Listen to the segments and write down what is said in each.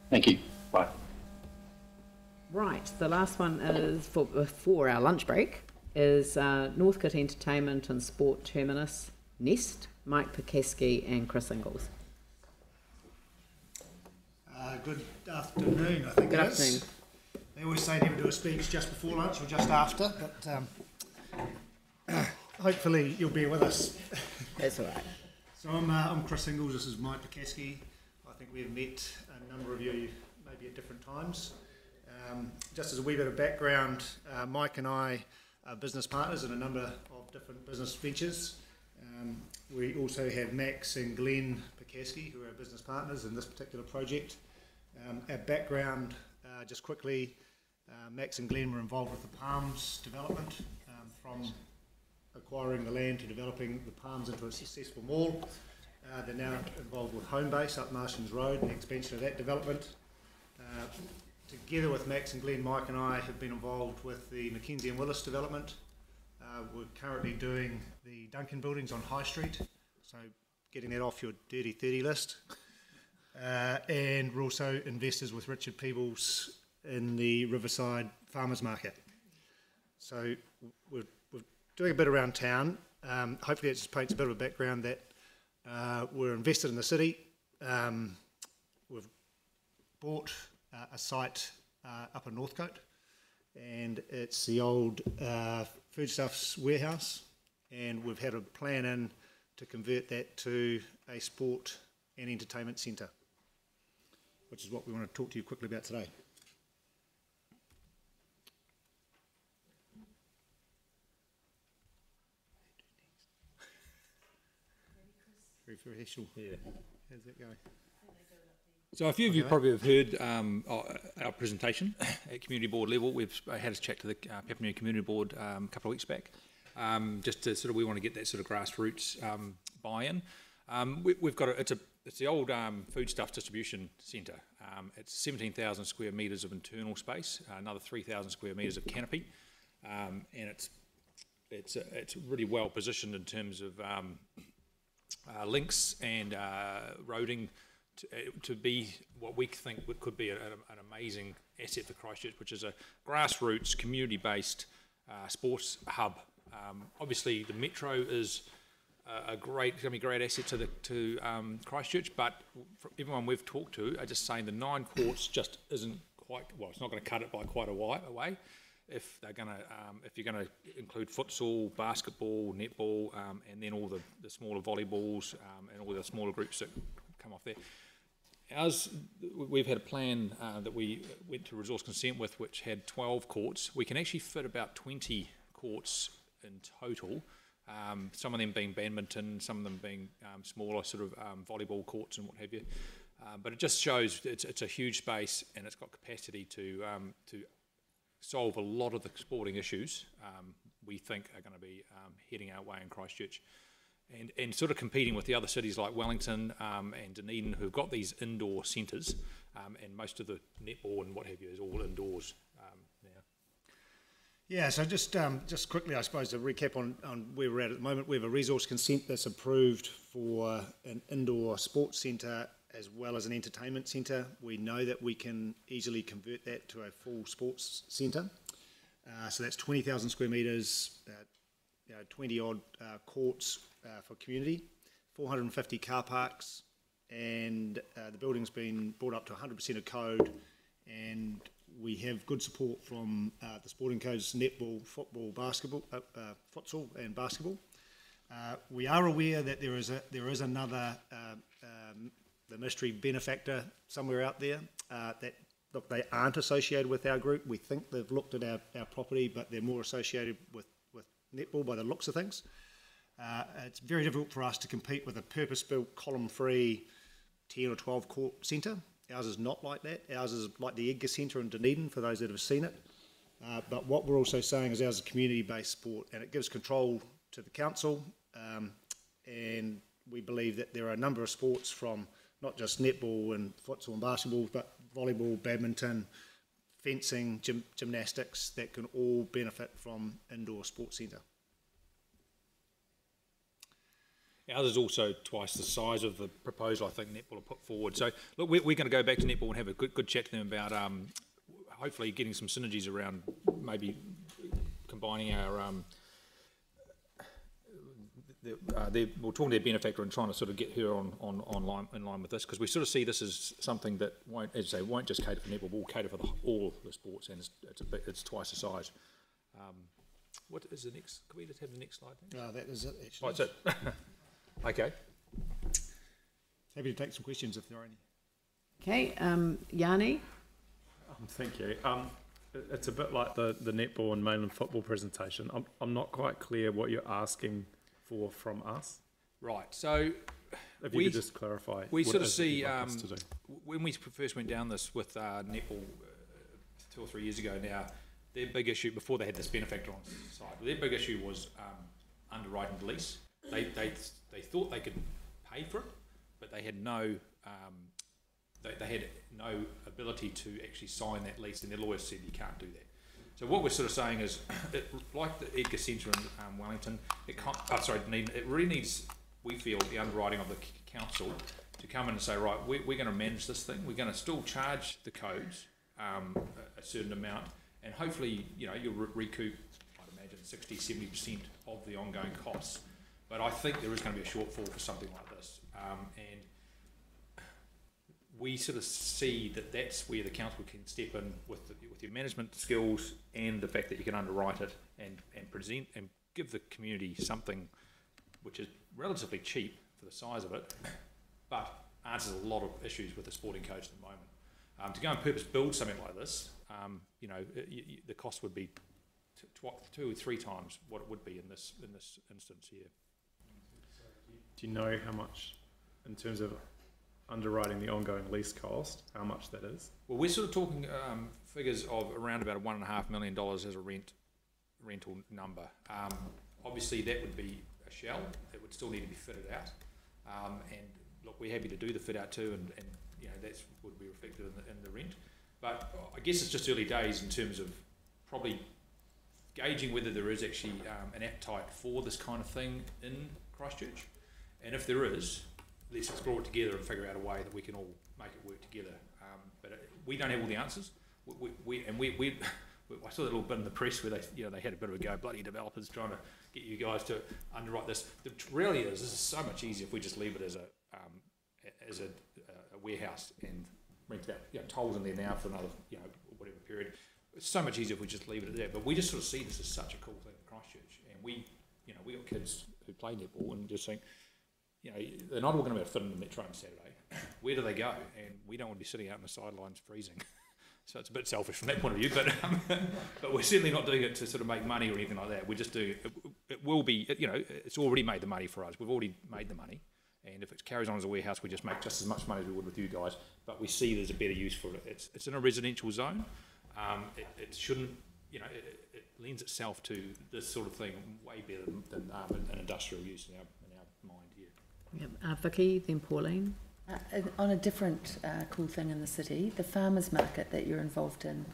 Thank you. Bye. Right, the last one is before our lunch break is Northcote Entertainment and Sport Terminus, Nest, Mike Pikeski and Chris Ingalls. Good afternoon, I think. Good afternoon. They always say never do a speech just before lunch or just after, but hopefully you'll be with us. That's all right. So I'm Chris Ingalls, this is Mike Pikeski. I think we've met a number of you maybe at different times. Just as a wee bit of background, Mike and I are business partners in a number of different business ventures. We also have Max and Glenn Pikeski, who are business partners in this particular project. Our background, just quickly, Max and Glenn were involved with the Palms development, from acquiring the land to developing the Palms into a successful mall. They're now involved with Homebase up Martians Road and the expansion of that development. Together with Max and Glenn, Mike and I have been involved with the Mackenzie and Willis development. We're currently doing the Duncan buildings on High Street, so getting that off your dirty 30 list. And we're also investors with Richard Peebles in the Riverside Farmers Market. So we're doing a bit around town. Hopefully it just paints a bit of a background that we're invested in the city. We've bought a site up in Northcote, and it's the old foodstuffs warehouse, and we've had a plan in to convert that to a sport and entertainment centre, which is what we want to talk to you quickly about today. Very yeah. How's that going? So a few of you probably have heard our presentation at community board level. We've had a chat to the Papua Community Board a couple of weeks back, just to sort of, we want to get that sort of grassroots buy-in. We've got it's the old foodstuff distribution centre. It's 17,000 square metres of internal space, another 3,000 square metres of canopy, and it's really well positioned in terms of links and roading to be what we think could be an amazing asset for Christchurch, which is a grassroots, community-based sports hub. Obviously, the metro is going to be a great asset to Christchurch, but everyone we've talked to are just saying the 9 courts just isn't quite, well, it's not going to cut it by quite a while away. If they're going to, if you're going to include futsal, basketball, netball, and then all the smaller volleyballs and all the smaller groups that come off there. We've had a plan that we went to resource consent with, which had 12 courts. We can actually fit about 20 courts in total. Some of them being badminton, some of them being smaller sort of volleyball courts and what have you. But it just shows it's a huge space, and it's got capacity to solve a lot of the sporting issues we think are going to be heading our way in Christchurch. And sort of competing with the other cities like Wellington and Dunedin, who've got these indoor centres, and most of the netball and what have you is all indoors now. Yeah, so just quickly, I suppose, to recap on where we're at the moment, we have a resource consent that's approved for an indoor sports centre as well as an entertainment centre. We know that we can easily convert that to a full sports centre. So that's 20,000 square metres, 20 odd courts for community, 450 car parks, and the building's been brought up to 100% of code, and we have good support from the sporting codes, netball, football, basketball, futsal and basketball. We are aware that there is another the mystery benefactor somewhere out there that, look, they aren't associated with our group. We think they've looked at our property, but they're more associated with netball by the looks of things. It's very difficult for us to compete with a purpose-built, column-free 10 or 12 court centre. Ours is not like that. Ours is like the Edgar Centre in Dunedin, for those that have seen it. But what we're also saying is ours is a community-based sport, and it gives control to the council, and we believe that there are a number of sports, from not just netball and futsal and basketball, but volleyball, badminton, fencing, gymnastics, that can all benefit from indoor sports centre. Ours is also twice the size of the proposal I think Netball have put forward. So look, we're going to go back to Netball and have a good chat to them about hopefully getting some synergies around maybe combining our we're talking to their benefactor and trying to sort of get her on in line with this, because we sort of see this as something that won't, as I say, won't just cater for netball, but will cater for all the sports, and it's twice the size. What is the next? Can we just have the next slide? That is it, actually. Oh, that's it. Okay. Happy to take some questions if there are any. Okay, Yanni? Thank you. It's a bit like the netball and mainland football presentation. I'm not quite clear what you're asking for from us. Right. So if you could just clarify. We sort of see when we first went down this with netball 2 or 3 years ago now, their big issue before they had this benefactor on side, their big issue was underwriting the lease. They thought they could pay for it, but they had no they had no ability to actually sign that lease, and their lawyers said you can't do that. So what we're sort of saying is, like the Edgar Centre in Wellington, it really needs, we feel, the underwriting of the council to come in and say, right, we're going to manage this thing. We're going to still charge the codes a certain amount, and hopefully, you'll recoup, I'd imagine, 60-70% of the ongoing costs. But I think there is going to be a shortfall for something like this, and we sort of see that that's where the council can step in with your management skills and the fact that you can underwrite it and present and give the community something which is relatively cheap for the size of it, but answers a lot of issues with the sporting codes at the moment. To go and purpose build something like this, the cost would be 2 or 3 times what it would be in this instance here. Do you know how much, in terms of underwriting the ongoing lease cost, how much that is? Well, we're sort of talking figures of around about $1.5 million as a rental number. Obviously, that would be a shell that would still need to be fitted out. And look, we're happy to do the fit out too, and that would be reflected in the rent. But I guess it's just early days in terms of probably gauging whether there is actually an appetite for this kind of thing in Christchurch. And if there is, let's explore it together and figure out a way that we can all make it work together. But we don't have all the answers. I saw that little bit in the press where they had a bit of a go, bloody developers trying to get you guys to underwrite this. The reality is, this is so much easier if we just leave it as a warehouse and rent it out. Tolls in there now for another whatever period. It's so much easier if we just leave it there. But we just sort of see this as such a cool thing in Christchurch, and we got kids who play netball and just think, they're not all going to be able to fit in the metro on Saturday. Where do they go? And we don't want to be sitting out on the sidelines freezing. So it's a bit selfish from that point of view, but we're certainly not doing it to sort of make money or anything like that. We're just doing it. It will be, it's already made the money for us. We've already made the money. And if it carries on as a warehouse, we just make just as much money as we would with you guys. But we see there's a better use for it. It's in a residential zone. It shouldn't, it lends itself to this sort of thing way better than an industrial use in our mind here. Yep. Vicky, then Pauline. On a different cool thing in the city, the farmers market that you're involved in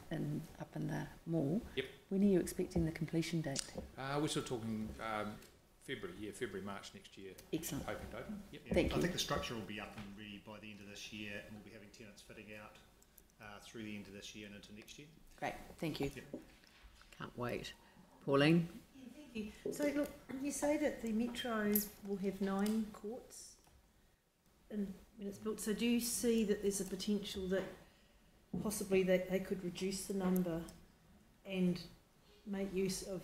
up in the mall. Yep. When are you expecting the completion date? We're sort of talking February, March next year. Excellent. Hoping to open. Yep. Thank you. I think the structure will be up and ready by the end of this year, and we'll be having tenants fitting out through the end of this year and into next year. Great, thank you. Yep. Can't wait. Pauline? Thank you. So look, you say that the metro will have 9 courts when it's built. So do you see that there's a potential that possibly they could reduce the number and make use of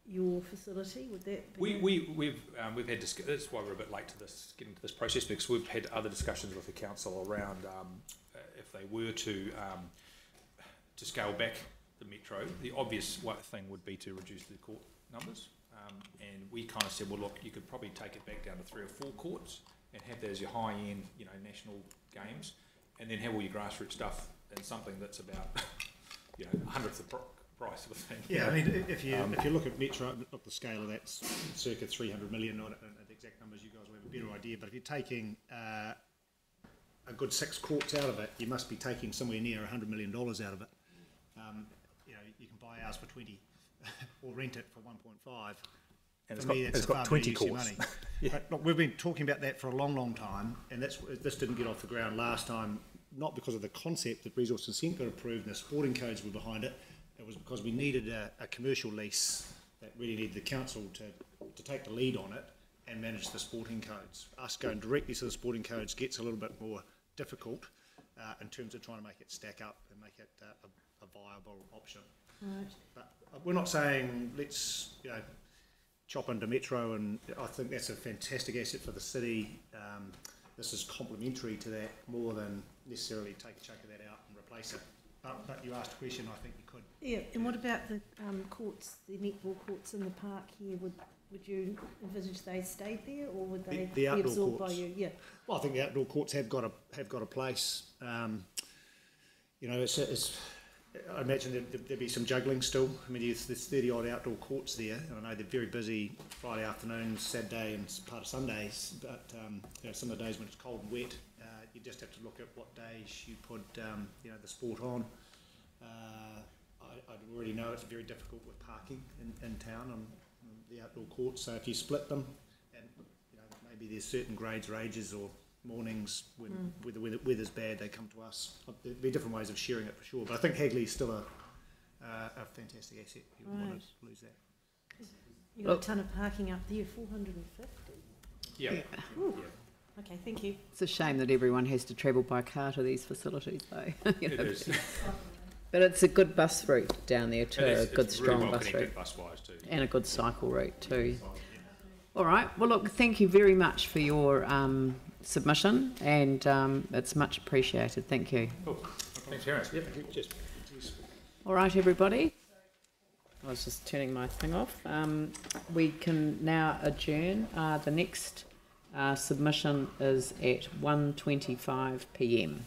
your facility? Would that be we've had that's why we're a bit late to getting to this process, because we've had other discussions with the council around if they were to scale back the metro, the obvious thing would be to reduce the court numbers, and we kind of said, well, look, you could probably take it back down to 3 or 4 courts and have that as your high-end, national games, and then have all your grassroots stuff in something that's about, a hundredth of price sort of thing. Yeah, I mean, if you look at metro, look the scale of that, circa 300 million. Not the exact numbers, you guys will have a better idea. But if you're taking a good 6 courts out of it, you must be taking somewhere near $100 million out of it. You can buy ours for 20 or rent it for 1.5. And For me, that's it's a got far 20 better use of courts. money. But look, we've been talking about that for a long, long time, and this didn't get off the ground last time, not because of the concept that resource consent got approved and the sporting codes were behind it. It was because we needed a commercial lease that really needed the council to take the lead on it and manage the sporting codes. Us going directly to the sporting codes gets a little bit more difficult in terms of trying to make it stack up and make it a viable option. Right. But we're not saying let's chop into Metro, and I think that's a fantastic asset for the city. This is complementary to that more than necessarily take a chunk of that out and replace it. But you asked a question, I think you could. Yeah, and what about the courts, the netball courts in the park here? Would you envisage they stayed there, or would they The be outdoor absorbed courts. by you? Yeah. Well, I think the outdoor courts have got a place. I imagine there'd be some juggling still. I mean, there's 30 odd outdoor courts there, and I know they're very busy Friday afternoons, Saturday, and part of Sundays. But some of the days when it's cold and wet, you just have to look at what days you put the sport on. I already know it's very difficult with parking in town on the outdoor courts. So if you split them, and maybe there's certain grades or ages or mornings when the weather's bad, they come to us. There'd be different ways of sharing it for sure, but I think Hagley's still a fantastic asset. You wouldn't want to lose that. You've got a ton of parking up there, 450. Yeah. Okay, thank you. It's a shame that everyone has to travel by car to these facilities, though. It is. But it's a good bus route down there too, It is. a good It's strong really well bus route, connected bus-wise too. and a good cycle route too. All right. Well, look, thank you very much for your submission, and it's much appreciated. Thank you. Cool. Thanks, Terence. Yep. Cheers. All right, everybody. I was just turning my thing off. We can now adjourn. The next submission is at 1:25 p.m.